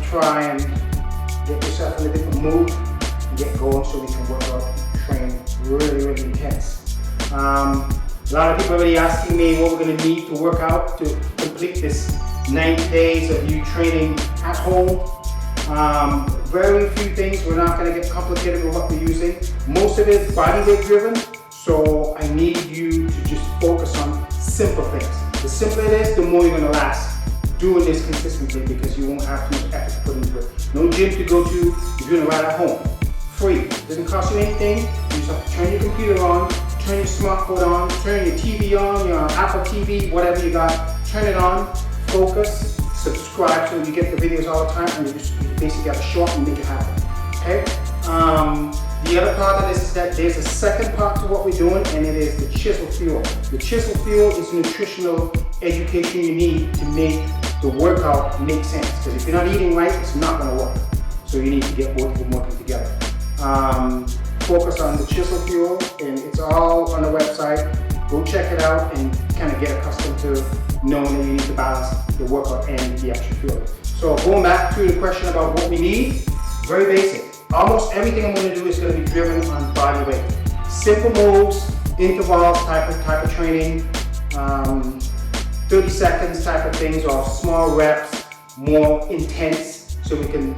try and get yourself in a different mood and get going so we can work out and train really intense. A lot of people are already asking me what we're going to need to work out to complete this 90 days of you training at home. Very few things. We're not going to get complicated with what we're using. Most of it is body weight driven, so I need you to just focus on simple things. The simpler it is, the more you're going to last doing this consistently, because you won't have too much effort to put into it. No gym to go to, you're doing it right at home. Free. Doesn't cost you anything. You just have to turn your computer on, turn your smartphone on, turn your TV on, your Apple TV, whatever you got, turn it on, focus, subscribe so you get the videos all the time, and you basically got to show up and make it happen. Okay? The other part of this is that there's a second part to what we're doing, and it is the CHIZLE fuel. The CHIZLE fuel is the nutritional education you need to make the workout make sense. Because if you're not eating right, it's not going to work. So you need to get both of them working together. Focus on the CHIZLE fuel, and it's all on the website. Go check it out and kind of get accustomed to knowing that you need to balance the workout and the actual fuel. So going back to the question about what we need, very basic. Almost everything I'm going to do is going to be driven on body weight. Simple moves, intervals type of training, 30 seconds type of things, or small reps, more intense, so we can,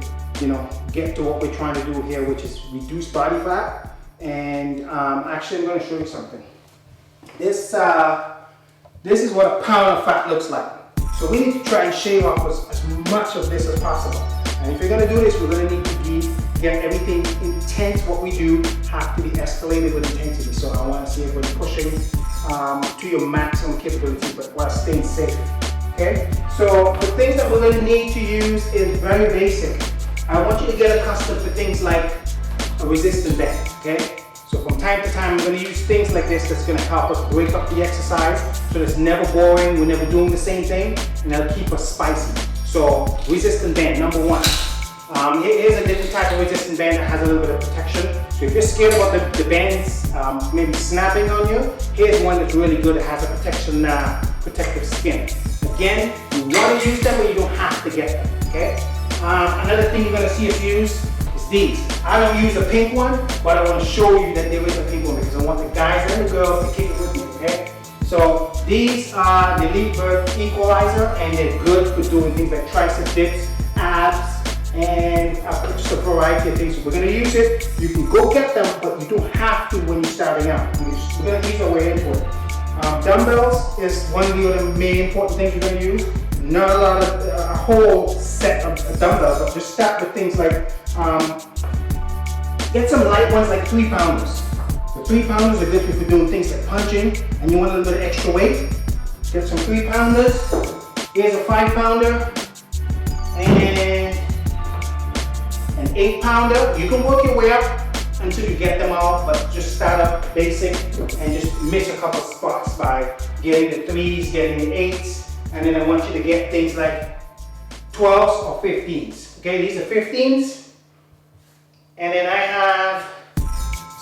get to what we're trying to do here, which is reduce body fat. And actually, I'm going to show you something. This is what a pound of fat looks like. So we need to try and shave off as much of this as possible. And if you're going to do this, we're going to need to get everything intense. What we do have to be escalated with intensity. So I want to see everybody pushing to your maximum capability, but while staying safe. Okay? So the things that we're going to need to use is very basic. I want you to get accustomed to things like a resistance band. Okay? So from time to time, we're going to use things like this that's going to help us break up the exercise, so it's never boring, we're never doing the same thing, and that'll keep us spicy. So resistance band, number one. Here's a different type of resistance band that has a little bit of protection. So if you're scared about the bands maybe snapping on you, here's one that's really good. It has a protective skin. Again, you want to use them, but you don't have to get them. Okay. Another thing you're going to see us use is these. I don't use a pink one, but I want to show you that there is a pink one because I want the guys and the girls to kick it with me. Okay. So these are the LEBERT equalizer, and they're good for doing things like tricep dips, abs, and just a variety of things. So we're going to use it. You can go get them, but you don't have to when you're starting out. We're going to ease our way into it. Dumbbells is one of the other main important things you're going to use. Not a lot of a whole set of dumbbells, but just start with things like get some light ones like 3-pounders. The 3-pounders are good if you're doing things like punching and you want a little bit of extra weight. Get some 3-pounders. Here's a 5-pounder and an 8-pounder. You can work your way up until you get them all, but just start up basic and just miss a couple spots by getting the 3s, getting the 8s, and then I want you to get things like 12s or 15s. Okay, these are 15s, and then I have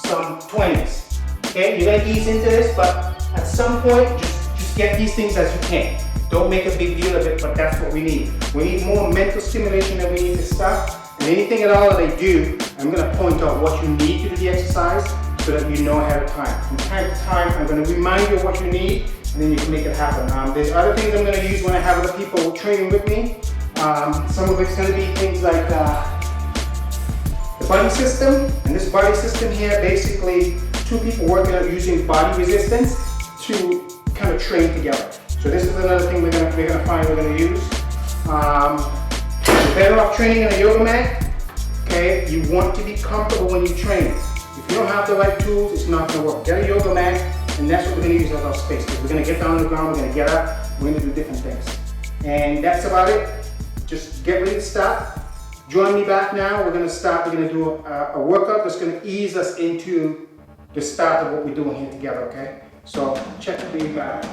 some 20s. Okay, you're gonna ease into this, but at some point, just get these things as you can. Don't make a big deal of it, but that's what we need. We need more mental stimulation than we need to start. And anything at all that I do, I'm going to point out what you need to do the exercise so that you know ahead of time. From time to time, I'm going to remind you of what you need, and then you can make it happen. There's other things I'm going to use when I have other people training with me. Some of it's going to be things like the buddy system. And this buddy system here, basically 2 people working out using body resistance to kind of train together. So this is another thing we're going to use. You're better off training in a yoga mat. Okay, you want to be comfortable when you train. If you don't have the right tools, it's not going to work. Get a yoga mat, and that's what we're going to use as our space. We're going to get down on the ground, we're going to get up, we're going to do different things. And that's about it. Just get ready to start. Join me back now. We're going to do a workout that's going to ease us into the start of what we're doing here together, okay? So check the back.